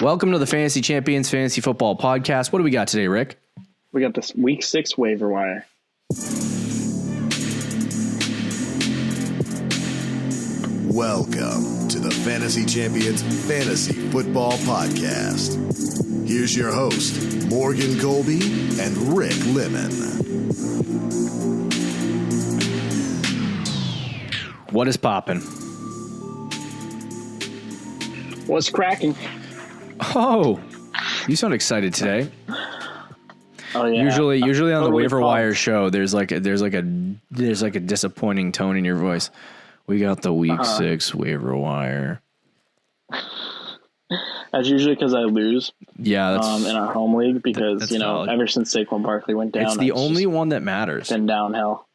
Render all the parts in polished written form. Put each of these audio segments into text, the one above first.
Welcome to the Fantasy Champions Fantasy Football Podcast. What do we got today, Rick? We got this Week 6 waiver wire. Welcome to the Fantasy Champions Fantasy Football Podcast. Here's your host, Morgan Colby and Rick Lemon. What is poppin'? What's cracking? Oh, you sound excited today. Oh yeah. Usually on the Totally waiver pumped. wire show, there's like a disappointing tone in your voice. We got the Week 6 waiver wire. That's usually because I lose. Yeah, that's in our home league because that's valid. ever since Saquon Barkley went down, it's the only one that matters. been downhill.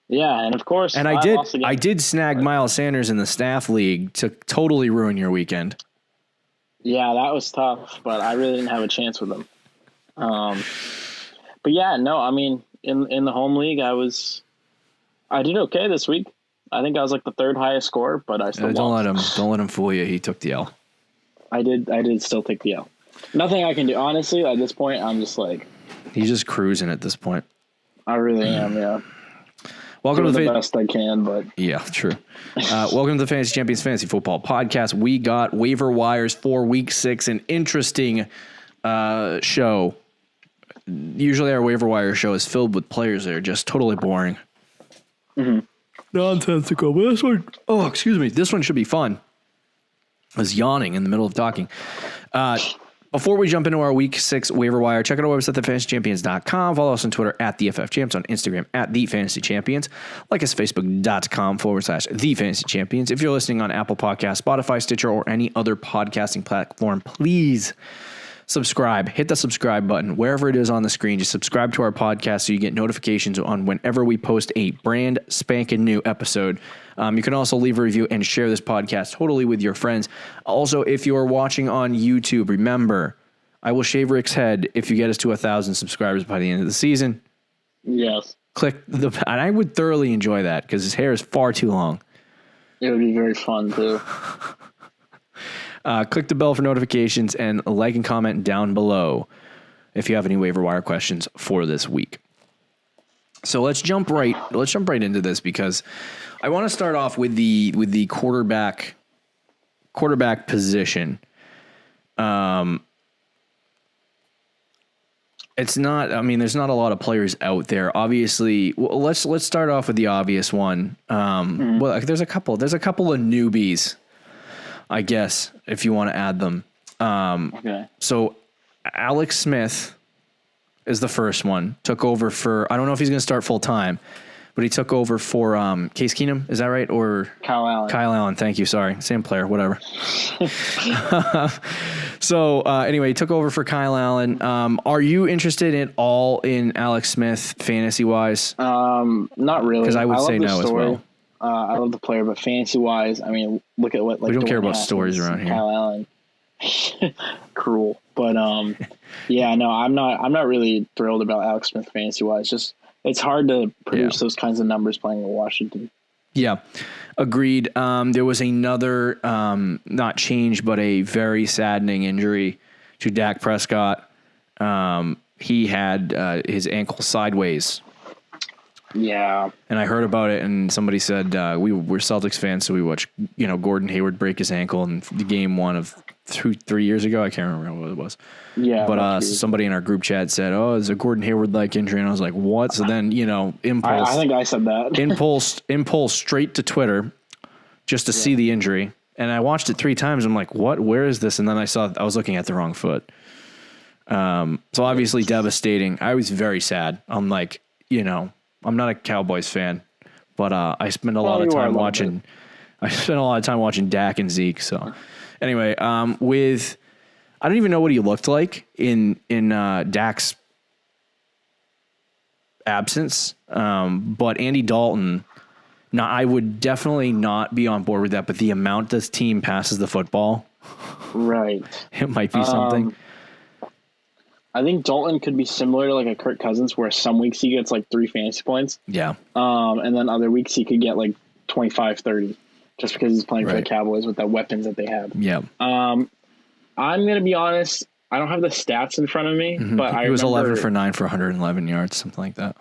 Yeah, and of course, And I did snag Miles Sanders in the staff league to totally ruin your weekend. Yeah, that was tough, but I really didn't have a chance with him. But yeah, no, I mean, in the home league, I did okay this week. I think I was like the third highest score, but I still lost. Don't let him fool you. He took the L. I did still take the L. Nothing I can do. Honestly, at this point, I'm just like, He's just cruising at this point. I really am, yeah. Welcome to Doing the the best I can, but Yeah, true. Welcome to the Fantasy Champions Fantasy Football Podcast. We got waiver wires for Week 6, an interesting show. Usually our waiver wire show is filled with players that are just totally boring. Mm-hmm. Nonsensical. But this one should be fun. I was yawning in the middle of talking. Before we jump into our Week 6 waiver wire, check out our website, thefantasychampions.com. Follow us on Twitter at TheFFChamps, on Instagram at TheFantasyChampions. Like us, Facebook.com/TheFantasyChampions. If you're listening on Apple Podcasts, Spotify, Stitcher, or any other podcasting platform, please subscribe. Hit the subscribe button wherever it is on the screen. Just subscribe to our podcast so you get notifications on whenever we post a brand spanking new episode. You can also leave a review and share this podcast totally with your friends. Also, if you are watching on YouTube, remember, I will shave Rick's head if you get us to 1,000 subscribers by the end of the season. yes, And I would thoroughly enjoy that because his hair is far too long. it would be very fun too. Click the bell for notifications and like and comment down below if you have any waiver wire questions for this week. So let's jump right into this because I want to start off with the quarterback position. It's not. I mean, there's not a lot of players out there. Obviously, well, let's start off with the obvious one. Well, there's a couple of newbies, I guess, if you want to add them. Okay. So Alex Smith is the first one. Took over for, I don't know if he's going to start full time, but he took over for Case Keenum. Is that right? Or Kyle Allen. Kyle Allen. Thank you. Sorry. Same player, whatever. So anyway, he took over for Kyle Allen. Are you interested at all in Alex Smith fantasy wise? Not really. Because I would say no as well. I love the player, but fantasy wise, I mean, look at what We don't care about stories around here. Kyle Allen, cruel, but yeah, no, I'm not really thrilled about Alex Smith fantasy wise. Just it's hard to produce those kinds of numbers playing in Washington. Yeah, agreed. There was another not change, but a very saddening injury to Dak Prescott. He had his ankle sideways. Yeah. And I heard about it, and somebody said we're Celtics fans, so we watched Gordon Hayward break his ankle in the game one of 3 years ago. I can't remember what it was. Yeah. But somebody in our group chat said, "Oh, it's a Gordon Hayward-like injury," and I was like, "What?" So then impulse. I think I said that. impulse straight to Twitter just to see the injury, and I watched it 3 times. I'm like, "What? Where is this?" And then I was looking at the wrong foot. So obviously devastating. I was very sad. I'm like, I'm not a Cowboys fan, but I spend a lot of time watching. I spent a lot of time watching Dak and Zeke. So anyway, I don't even know what he looked like in Dak's absence. But Andy Dalton, now I would definitely not be on board with that. But the amount this team passes the football, right? It might be something. I think Dalton could be similar to like a Kirk Cousins, where some weeks he gets like 3 fantasy points. Yeah. And then other weeks he could get like 25, 30, just because he's playing for the Cowboys with the weapons that they have. Yeah. I'm going to be honest. I don't have the stats in front of me, but he was 11 for 9 for 111 yards, something like that.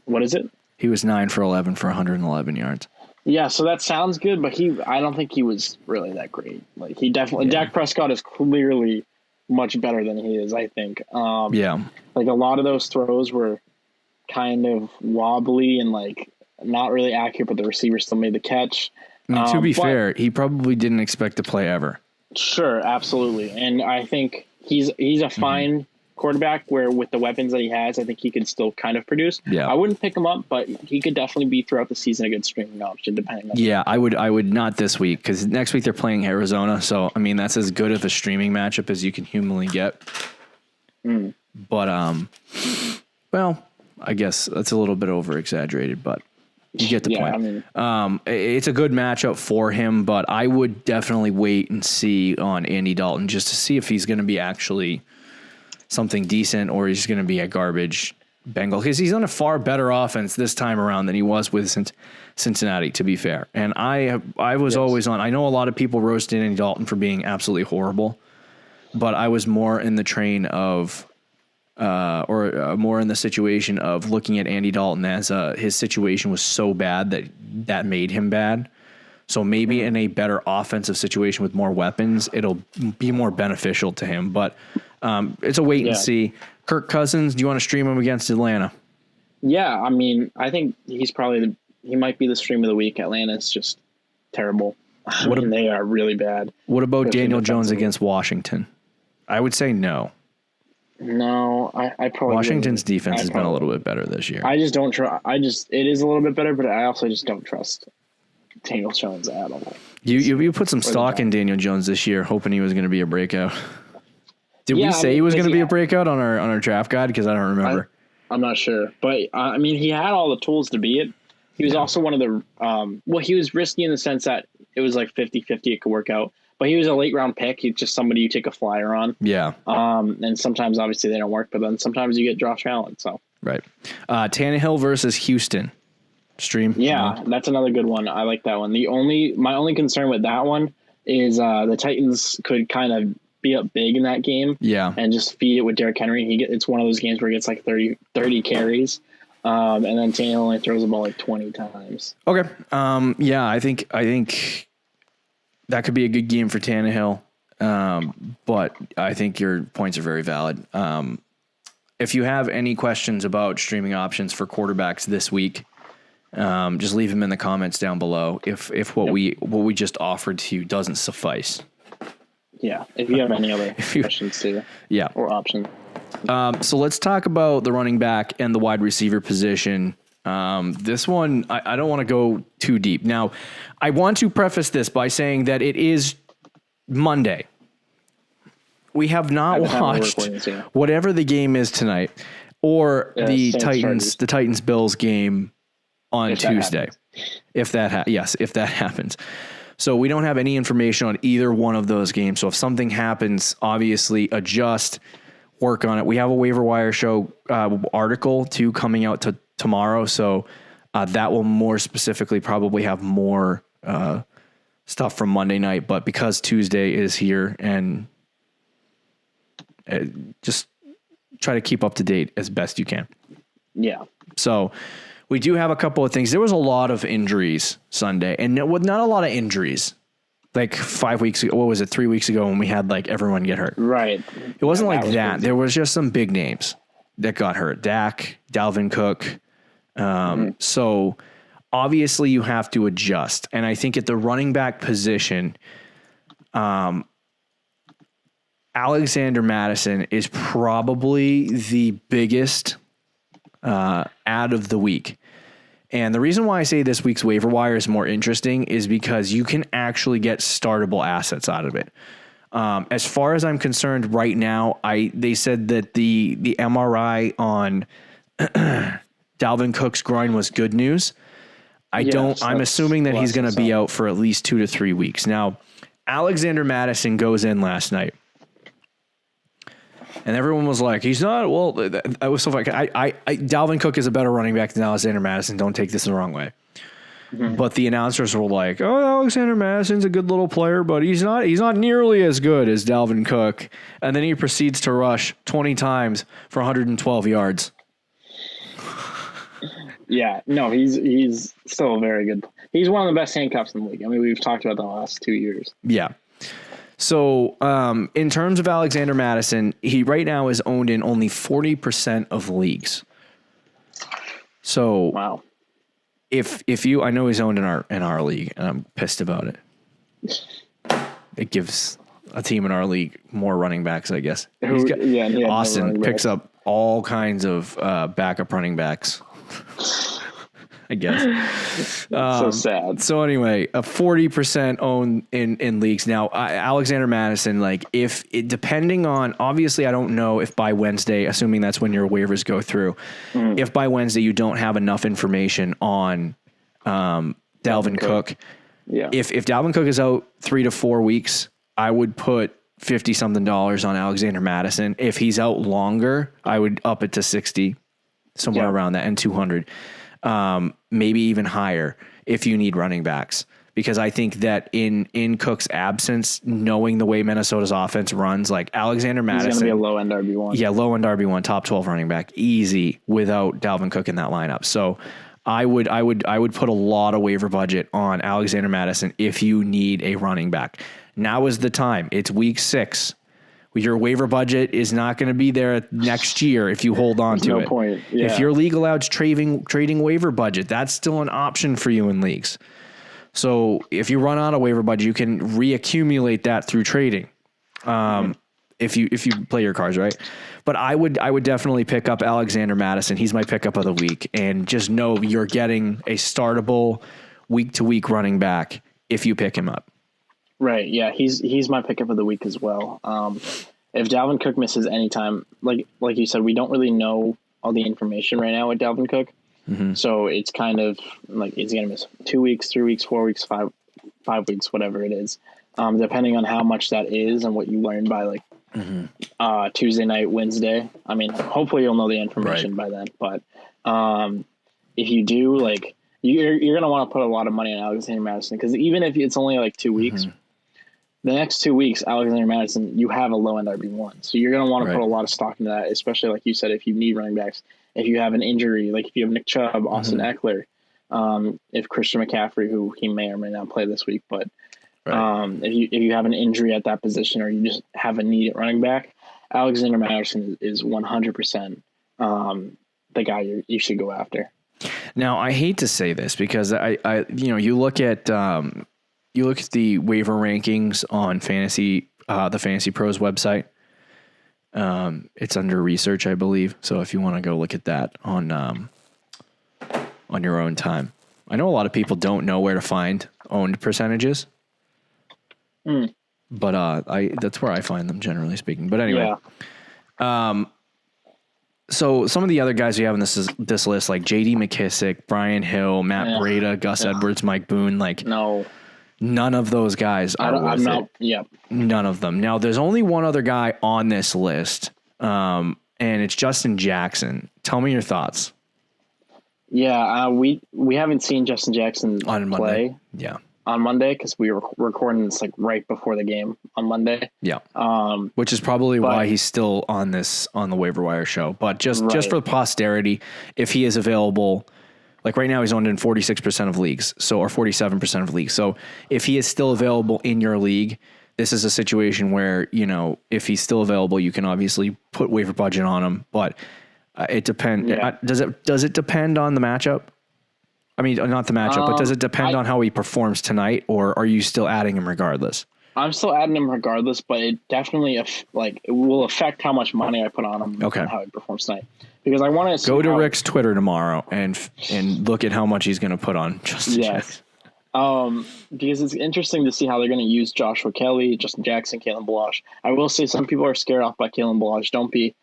What is it? He was 9 for 11 for 111 yards. Yeah, so that sounds good, but I don't think he was really that great. Like he definitely, Dak Prescott is clearly much better than he is, I think. Like a lot of those throws were kind of wobbly and like not really accurate, but the receiver still made the catch. To be fair, he probably didn't expect to play ever. Sure, absolutely. And I think he's a fine quarterback where with the weapons that he has, I think he could still kind of produce. Yeah. I wouldn't pick him up, but he could definitely be throughout the season a good streaming option depending on I would not this week because next week they're playing Arizona. So, I mean, that's as good of a streaming matchup as you can humanly get. But, well, I guess that's a little bit over exaggerated, but you get the point. I mean, it's a good matchup for him, but I would definitely wait and see on Andy Dalton just to see if he's going to be actually something decent or he's going to be a garbage Bengal, because he's on a far better offense this time around than he was with Cincinnati, to be fair. And I was always on. I know a lot of people roasted Andy Dalton for being absolutely horrible, but I was more in the train of more in the situation of looking at Andy Dalton as his situation was so bad that made him bad. So maybe in a better offensive situation with more weapons, it'll be more beneficial to him. But it's a wait and see. Kirk Cousins, do you want to stream him against Atlanta? Yeah, I mean, I think he's probably he might be the stream of the week. Atlanta's just terrible. They are really bad. What about Daniel Jones against Washington? I would say no. No, I probably Washington's defense has been a little bit better this year. I just don't trust. It is a little bit better, but I also just don't trust Daniel Jones at all. You put some stock in Daniel Jones this year, hoping he was going to be a breakout. Did we say he was going to be a breakout on our draft guide? Because I don't remember. I'm not sure, but I mean, he had all the tools to be it. He was also one of the he was risky in the sense that it was like 50-50. It could work out. But he was a late round pick. He's just somebody you take a flyer on. Yeah. And sometimes obviously they don't work, but then sometimes you get Josh Allen. So right. Tannehill versus Houston. Stream. Yeah, that's another good one. I like that one. My only concern with that one is the Titans could kind of be up big in that game. Yeah. And just feed it with Derrick Henry. It's one of those games where he gets like 30 carries. And then Tannehill only throws the ball like 20 times. Okay. Yeah, I think that could be a good game for Tannehill, but I think your points are very valid. If you have any questions about streaming options for quarterbacks this week, just leave them in the comments down below. If what we just offered to you doesn't suffice, if you have any other questions too, or options. So let's talk about the running back and the wide receiver position. This one, I don't want to go too deep. Now, I want to preface this by saying that it is Monday. We have not watched whatever the game is tonight or the Titans Bills game on Tuesday. If that happens. So we don't have any information on either one of those games. So if something happens, obviously adjust, work on it. We have a waiver wire show article too coming out tomorrow. So that will more specifically probably have more stuff from Monday night. But because Tuesday is here, and just try to keep up to date as best you can. Yeah. So we do have a couple of things. There was a lot of injuries Sunday, and not a lot of injuries. Like 5 weeks ago, what was it? 3 weeks ago when we had like everyone get hurt. Right. It wasn't like that. There was just some big names that got hurt. Dak, Dalvin Cook. So obviously you have to adjust. And I think at the running back position, Alexander Madison is probably the biggest ad of the week. And the reason why I say this week's waiver wire is more interesting is because you can actually get startable assets out of it. As far as I'm concerned right now, they said that the MRI on Dalvin Cook's groin was good news. I'm assuming that he's going to be out for at least 2 to 3 weeks. Now, Alexander Madison goes in last night. And everyone was like, he's not. Well, I was so funny. Dalvin Cook is a better running back than Alexander Madison. Don't take this the wrong way. But the announcers were like, "Oh, Alexander Madison's a good little player, but he's not nearly as good as Dalvin Cook." And then he proceeds to rush 20 times for 112 yards. Yeah, no, he's still a very good. He's one of the best handcuffs in the league. I mean, we've talked about that the last 2 years. Yeah. So, in terms of Alexander Madison, he right now is owned in only 40% of leagues. So, wow. If you, I know he's owned in our league, and I'm pissed about it. It gives a team in our league more running backs, I guess. Austin picks up all kinds of backup running backs. I guess. So sad. So anyway, a 40% owned in leagues now. Alexander Madison, depending on, obviously, I don't know if by Wednesday, assuming that's when your waivers go through, if by Wednesday you don't have enough information on Dalvin Cook. Yeah. If Dalvin Cook is out 3 to 4 weeks, I would put $50-something on Alexander Madison. If he's out longer, I would up it to 60, somewhere around that, and 200. Maybe even higher if you need running backs, because I think that in Cook's absence, knowing the way Minnesota's offense runs, like Alexander Madison, he's going to be a low end RB1. Yeah, low end RB1, top 12 running back, easy without Dalvin Cook in that lineup. So I would put a lot of waiver budget on Alexander Madison if you need a running back. Now is the time. It's week 6. Your waiver budget is not going to be there next year if you hold on to it. No point. Yeah. If your league allows trading waiver budget, that's still an option for you in leagues. So if you run out of waiver budget, you can reaccumulate that through trading. If you play your cards right. But I would definitely pick up Alexander Madison. He's my pickup of the week, and just know you're getting a startable week to week running back if you pick him up. Right. Yeah. He's my pickup of the week as well. If Dalvin Cook misses any time, like you said, we don't really know all the information right now with Dalvin Cook. Mm-hmm. So it's kind of like, he's going to miss 2 weeks, 3 weeks, 4 weeks, five weeks, whatever it is. Depending on how much that is and what you learn by Tuesday night, Wednesday. I mean, hopefully you'll know the information by then, but if you do, you're going to want to put a lot of money on Alexander Madison, because even if it's only 2 weeks, the next 2 weeks, Alexander Madison, you have a low end RB1. So you're going to want to put a lot of stock into that, especially like you said, if you need running backs, if you have an injury, like if you have Nick Chubb, Austin Eckler, if Christian McCaffrey, who he may or may not play this week, but if you have an injury at that position, or you just have a need at running back, Alexander Madison is 100% the guy you should go after. Now, I hate to say this, because you look at the waiver rankings on the Fantasy Pros website. It's under research, I believe. So if you want to go look at that on your own time. I know a lot of people don't know where to find owned percentages. But that's where I find them, generally speaking. But anyway, so some of the other guys we have in this list, like J.D. McKissick, Brian Hill, Matt Breida, Gus Edwards, Mike Boone, none of those guys are worth it. None of them. Now, there's only one other guy on this list, and it's Justin Jackson. Tell me your thoughts. Yeah, we haven't seen Justin Jackson on play. Monday. Yeah. On Monday, because we were recording this right before the game on Monday. Yeah. Which is probably why he's still on the waiver wire show. But just for posterity, if he is available, right now he's owned in 46% of leagues, or 47% of leagues. So if he is still available in your league, this is a situation where, if he's still available, you can obviously put waiver budget on him. But it depends. Yeah. Does it depend on the matchup? I mean, not the matchup, but does it depend on how he performs tonight, or are you still adding him regardless? I'm still adding him regardless, but it definitely it will affect how much money I put on him and how he performs tonight. Because I want to go to Rick's Twitter tomorrow and look at how much he's going to put on Justin Jackson. Because it's interesting to see how they're going to use Joshua Kelley, Justin Jackson, Kalen Ballage. I will say some people are scared off by Kalen Ballage. Don't be.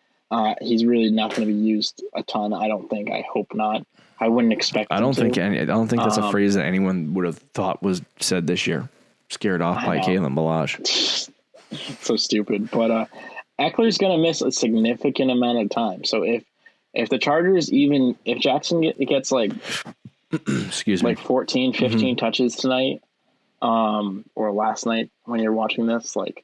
He's really not going to be used a ton. I don't think. I hope not. I wouldn't expect. I don't think that's a phrase that anyone would have thought was said this year. Scared off by Kalen Ballage. So stupid. But Eckler's going to miss a significant amount of time. So if the Chargers, even if Jackson gets excuse me, like 14, 15 touches tonight, or last night when you're watching this, like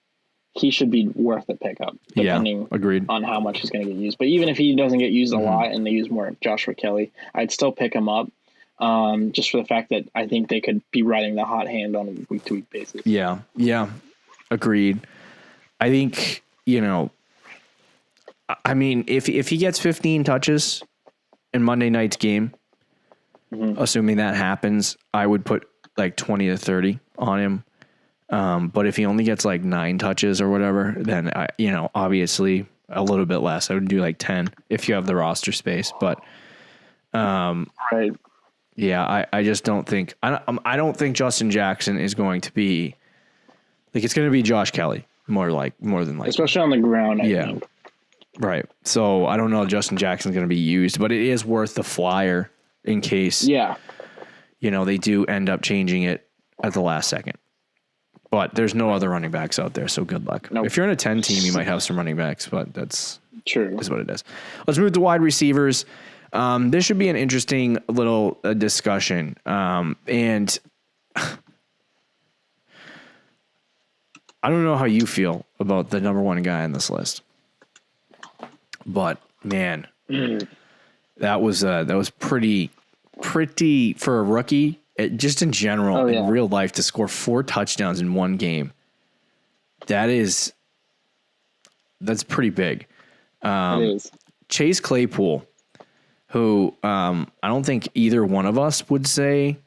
he should be worth a pickup depending agreed. on how much he's going to get used. But even if he doesn't get used a lot and they use more Joshua Kelley, I'd still pick him up. Just for the fact that I think they could be riding the hot hand on a week-to-week basis. Yeah, agreed. I think, I mean, if he gets 15 touches in Monday night's game, assuming that happens, I would put like 20 to 30 on him. But if he only gets like 9 touches or whatever, then obviously a little bit less. I would do like 10 if you have the roster space. But right. Yeah, I just don't think I don't think Justin Jackson is going to be like it's going to be Josh Kelley more than likely, especially on the ground. I think. Right. So I don't know if Justin Jackson's going to be used, but it is worth the flyer in case they do end up changing it at the last second. But there's no other running backs out there, so good luck. Nope. If you're in a 10 team, you might have some running backs, but that's true. Is what it is. Let's move to wide receivers. This should be an interesting little discussion. And I don't know how you feel about the number one guy on this list, but man, that was pretty for a rookie, just in general, in real life, to score 4 touchdowns in one game. That's pretty big. It is. Chase Claypool, who I don't think either one of us would say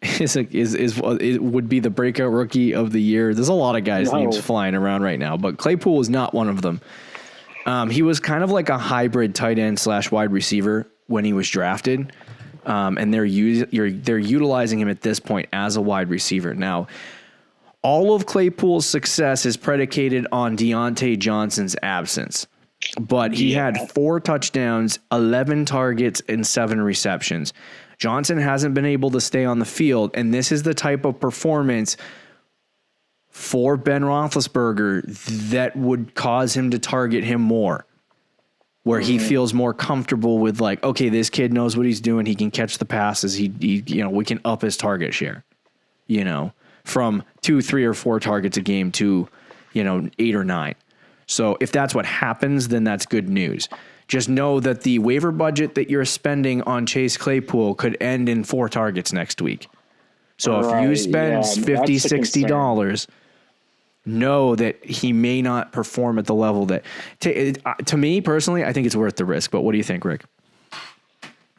it would be the breakout rookie of the year. There's a lot of guys' names flying around right now, but Claypool was not one of them. He was kind of like a hybrid tight end / wide receiver when he was drafted, and they're utilizing him at this point as a wide receiver. Now, all of Claypool's success is predicated on Deontay Johnson's absence. But he had 4 touchdowns, 11 targets, and 7 receptions. Johnson hasn't been able to stay on the field, and this is the type of performance for Ben Roethlisberger that would cause him to target him more, where he feels more comfortable with like, okay, this kid knows what he's doing. He can catch the passes. We can up his target share, from 2, 3, or 4 targets a game to, 8 or 9. So if that's what happens, then that's good news. Just know that the waiver budget that you're spending on Chase Claypool could end in 4 targets next week. So if you spend $50, $60, know that he may not perform at the level that, to me personally, I think it's worth the risk. But what do you think, Rick?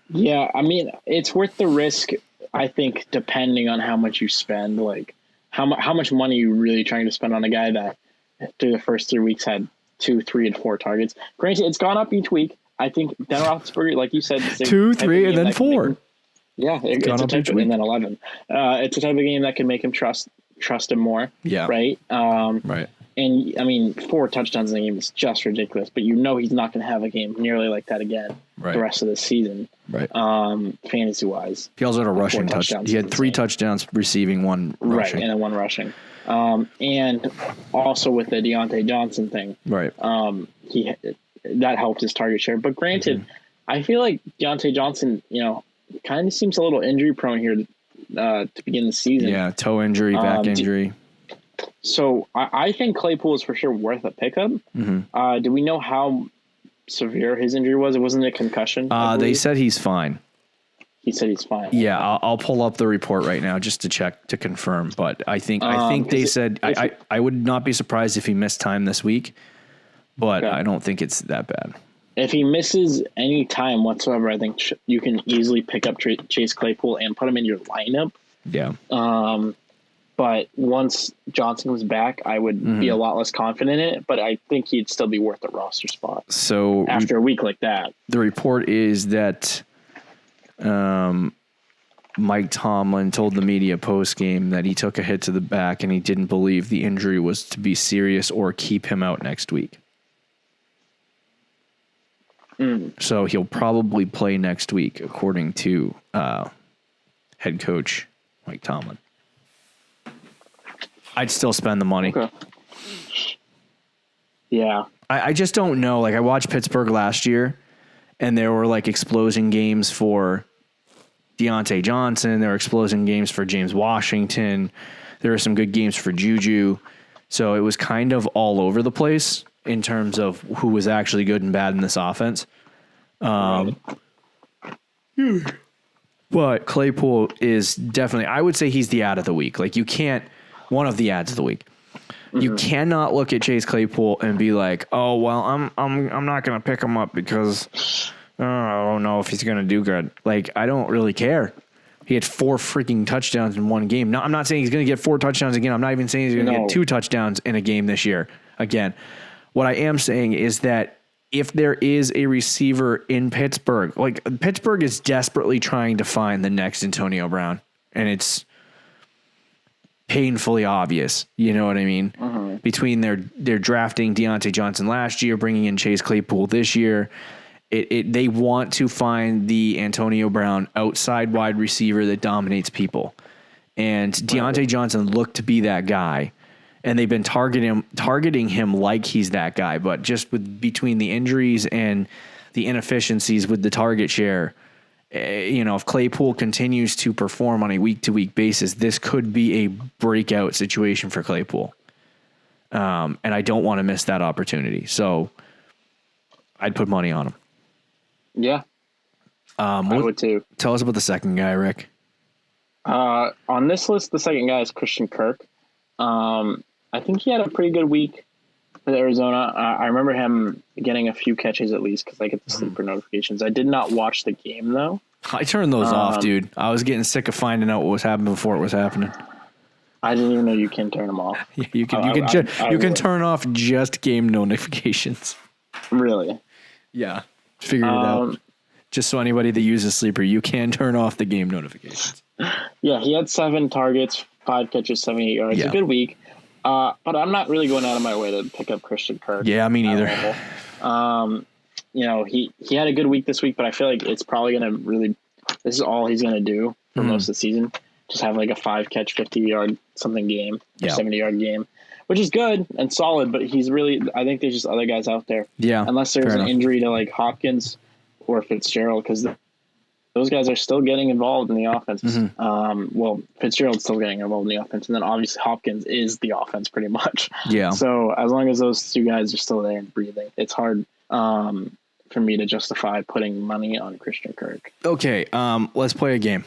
Yeah, I mean, it's worth the risk, I think, depending on how much you spend, like how much money you're really trying to spend on a guy that through the first 3 weeks had 2, 3, and 4 targets. Granted, it's gone up each week. I think Ben Roethlisberger, like you said, 2, 3, and then 4. It's a type of, and then 11. It's a type of game that can make him trust him more. Yeah. Right. Right. And I mean, 4 touchdowns in a game is just ridiculous. But he's not going to have a game nearly like that again the rest of the season. Right. Fantasy wise, he also had a rushing touchdown. He had 3 touchdowns receiving, 1 rushing. Right, and then 1 rushing. And also with the Deontay Johnson thing, right? That helped his target share. But granted, I feel like Deontay Johnson, kind of seems a little injury prone here to begin the season. Yeah, toe injury, back injury. So I think Claypool is for sure worth a pickup. Do we know how severe his injury was? It wasn't a concussion. They said he's fine. He said he's fine. Yeah, I'll pull up the report right now just to check to confirm. But I think they said I would not be surprised if he missed time this week, but I don't think it's that bad. If he misses any time whatsoever, I think you can easily pick up Chase Claypool and put him in your lineup. Yeah. But once Johnson was back, I would be a lot less confident in it. But I think he'd still be worth a roster spot. So after a week like that, the report is that Mike Tomlin told the media post-game that he took a hit to the back and he didn't believe the injury was to be serious or keep him out next week. So he'll probably play next week, according to head coach Mike Tomlin. I'd still spend the money. Okay. Yeah. I just don't know. Like, I watched Pittsburgh last year, and there were like explosion games for Deontay Johnson. There were explosion games for James Washington. There were some good games for Juju. So it was kind of all over the place in terms of who was actually good and bad in this offense. But Claypool is definitely, I would say he's the ad of the week. Like one of the ads of the week. Mm-hmm. You cannot look at Chase Claypool and be like, oh, well, I'm not going to pick him up because I don't know if he's going to do good. Like, I don't really care. He had 4 freaking touchdowns in one game. No, I'm not saying he's going to get 4 touchdowns again. I'm not even saying he's going to get 2 touchdowns in a game this year again. What I am saying is that if there is a receiver in Pittsburgh, like Pittsburgh is desperately trying to find the next Antonio Brown, and it's painfully obvious. You know what I mean? Mm-hmm. Between their drafting Deontay Johnson last year, bringing in Chase Claypool this year, they want to find the Antonio Brown outside wide receiver that dominates people. And Deontay Johnson looked to be that guy. And they've been targeting him like he's that guy. But just between the injuries and the inefficiencies with the target share, if Claypool continues to perform on a week-to-week basis, this could be a breakout situation for Claypool. And I don't want to miss that opportunity. So I'd put money on him. Yeah. I would too. Tell us about the second guy, Rick. On this list, the second guy is Christian Kirk. I think he had a pretty good week with Arizona. I remember him getting a few catches at least because I get the sleeper notifications. I did not watch the game though. I turned those off, dude. I was getting sick of finding out what was happening before it was happening. I didn't even know you can turn them off. Yeah, you can turn off just game notifications. Really? Yeah. Figured it out. Just so anybody that uses Sleeper, you can turn off the game notifications. Yeah, he had 7 targets, 5 catches, 78 yards. A good week. But I'm not really going out of my way to pick up Christian Kirk. Yeah, me neither. He had a good week this week, but I feel like it's probably going to this is all he's going to do for most of the season. Just have like a 5-catch, 50-yard something game, or 70-yard game, which is good and solid, but I think there's just other guys out there. Yeah. Unless there's an injury to like Hopkins or Fitzgerald, because those guys are still getting involved in the offense. Mm-hmm. Fitzgerald's still getting involved in the offense, and then obviously Hopkins is the offense pretty much. Yeah. So as long as those 2 guys are still there and breathing, it's hard for me to justify putting money on Christian Kirk. Okay, let's play a game.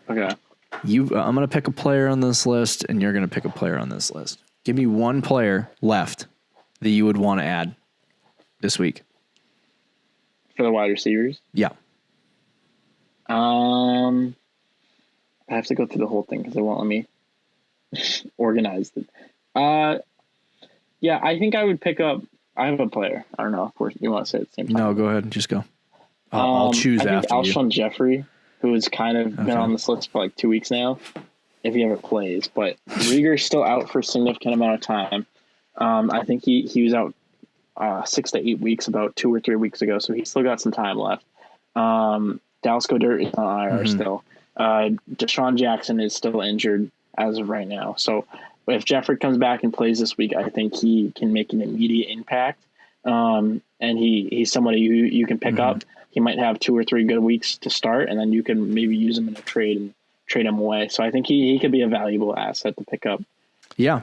Okay. I'm going to pick a player on this list, and you're going to pick a player on this list. Give me one player left that you would want to add this week. For the wide receivers? Yeah. I have to go through the whole thing because it won't let me organize it. Yeah, I think I would pick up. I have a player. I don't know if you want to say it at the same time. No, go ahead. Just go. I'll choose after you. I think Alshon Jeffrey, who has kind of been on this list for like 2 weeks now, if he ever plays. But Rieger's still out for a significant amount of time. I think he was out 6 to 8 weeks, about 2 or 3 weeks ago, so he's still got some time left. Dallas Goedert is on IR still. Deshaun Jackson is still injured as of right now. So if Jeffrey comes back and plays this week, I think he can make an immediate impact. And he's somebody who you can pick up. He might have 2 or 3 good weeks to start, and then you can maybe use him in a trade and trade him away. So I think he could be a valuable asset to pick up. Yeah.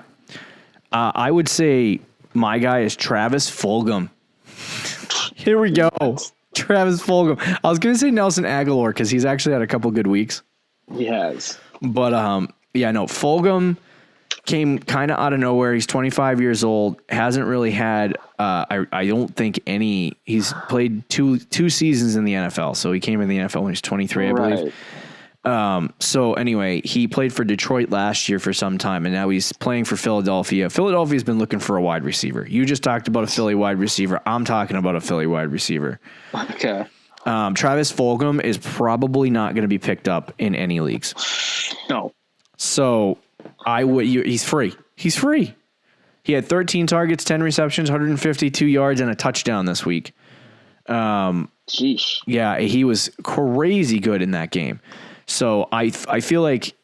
I would say my guy is Travis Fulgham. Here we go. Travis Fulgham. I was going to say Nelson Aguilar because he's actually had a couple good weeks. He has. But, Fulgham came kind of out of nowhere. He's 25 years old. Hasn't really had, I don't think he's played two seasons in the NFL. So he came in the NFL when he was 23, I believe. So anyway, he played for Detroit last year for some time, and now he's playing for Philadelphia. Philadelphia's been looking for a wide receiver. You just talked about a Philly wide receiver. I'm talking about a Philly wide receiver. Okay. Travis Fulgham is probably not going to be picked up in any leagues. No. So he's free. He's free. He had 13 targets, 10 receptions, 152 yards, and a touchdown this week. Sheesh. Yeah, he was crazy good in that game. So I feel like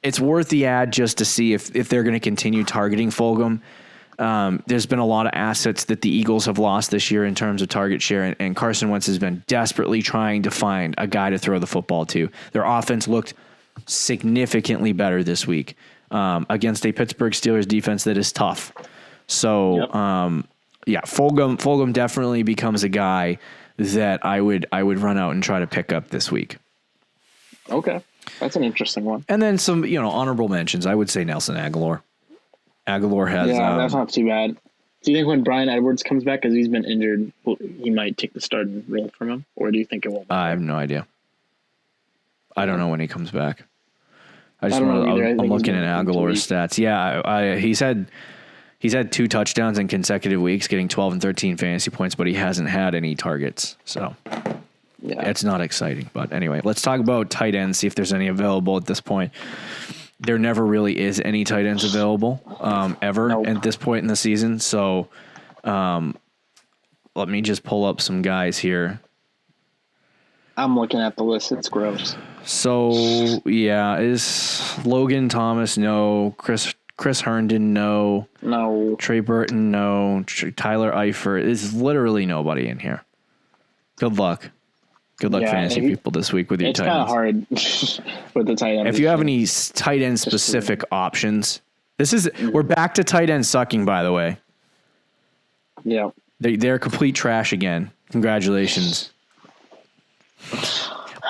it's worth the ad just to see if they're going to continue targeting Fulgham. there's been a lot of assets that the Eagles have lost this year in terms of target share, and Carson Wentz has been desperately trying to find a guy to throw the football to. Their offense looked significantly better this week against a Pittsburgh Steelers defense that is tough. So, Fulgham definitely becomes a guy that I would run out and try to pick up this week. Okay, that's an interesting one. And then some, honorable mentions. I would say Nelson Aguilar. Aguilar has. Yeah, that's not too bad. Do you think when Bryan Edwards comes back, because he's been injured, he might take the starting role from him, or do you think it won't? I have no idea. I don't know when he comes back. I'm looking at Aguilar's stats. Yeah, he's had 2 touchdowns in consecutive weeks, getting 12 and 13 fantasy points, but he hasn't had any targets. So it's not exciting. But anyway, let's talk about tight ends, see if there's any available at this point. There never really is any tight ends available ever at this point in the season. So let me just pull up some guys here. I'm looking at the list. It's gross. So, is Logan Thomas, no. Chris Herndon, no. No. Trey Burton, no. Tyler Eifert. There's literally nobody in here. Good luck. Good luck, fantasy people, this week with your tight ends. It's kind of hard with the tight end. If you have any tight end specific options, we're back to tight end sucking, by the way. Yeah. They're complete trash again. Congratulations.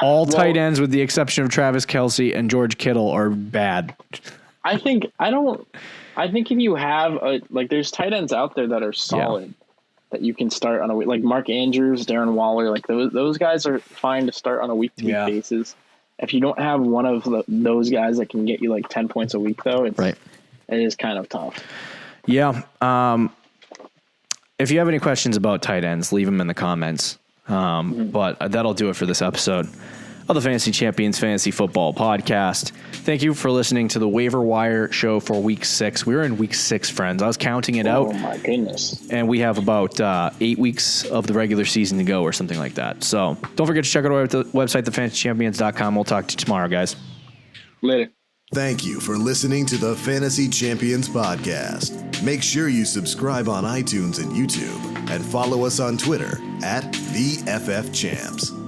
All tight ends, with the exception of Travis Kelce and George Kittle, are bad. I think if you have there's tight ends out there that are solid that you can start on a week, like Mark Andrews, Darren Waller, like those guys are fine to start on a week-to-week basis. If you don't have one of those guys that can get you like 10 points a week, though, it is kind of tough. Yeah. If you have any questions about tight ends, leave them in the comments. But that'll do it for this episode of the Fantasy Champions Fantasy Football Podcast. Thank you for listening to the Waiver Wire show for week 6. We're in week 6, friends. I was counting it out. Oh my goodness. And we have about 8 weeks of the regular season to go or something like that. So don't forget to check out our website, thefantasychampions.com. We'll talk to you tomorrow, guys. Later. Thank you for listening to the Fantasy Champions Podcast. Make sure you subscribe on iTunes and YouTube and follow us on Twitter @TheFFChamps.